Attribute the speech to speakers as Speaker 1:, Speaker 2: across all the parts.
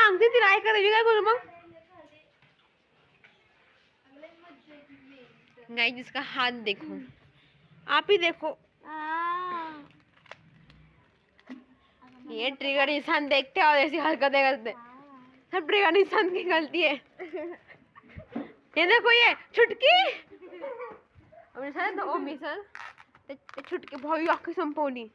Speaker 1: सांगते तिला ऐका काय करू मग गाइस जिसका हाथ देखो आप ही देखो ये ट्रिगर इंसान देखते और ऐसी हरकतें करते सब ट्रिगर इंसान की गलती है ये देखो ये छुटकी ओ मिसल ते छुटकी भाई अख्खी संपवली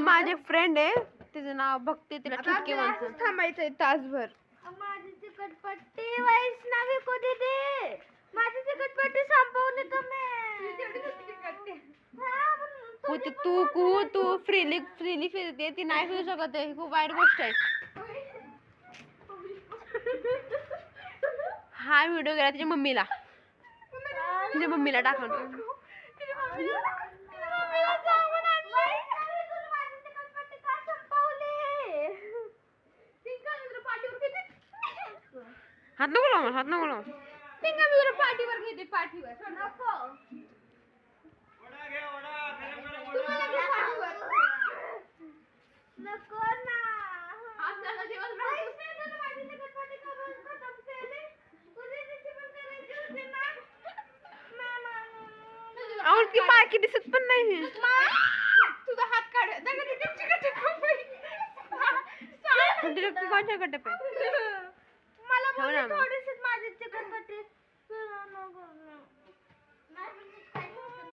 Speaker 1: माझे फ्रेंड आहे तिचं नाव भक्ती तिला छुटकी म्हणतात थांबायचंय तासभर माझी चिकटपट्टी वैष्णवी को दे दे माझी चिकटपट्टी संपवली तुम्ही तू फ्रीली फिरते ती नाही फिरू शकत आहे खूप वाईट गोष्ट आहे हा व्हिडिओ गेला तिच्या मम्मीला टाकून हात नको लावू पिंगा मी तुला पाठीवर घेते पाठीवर नको नको ना आपल्याला दिवस की बाकी दिसत पण नाही तुझा हात काढ कोणत्या गटप मला थोडीशीच माझी चिकटपट्टी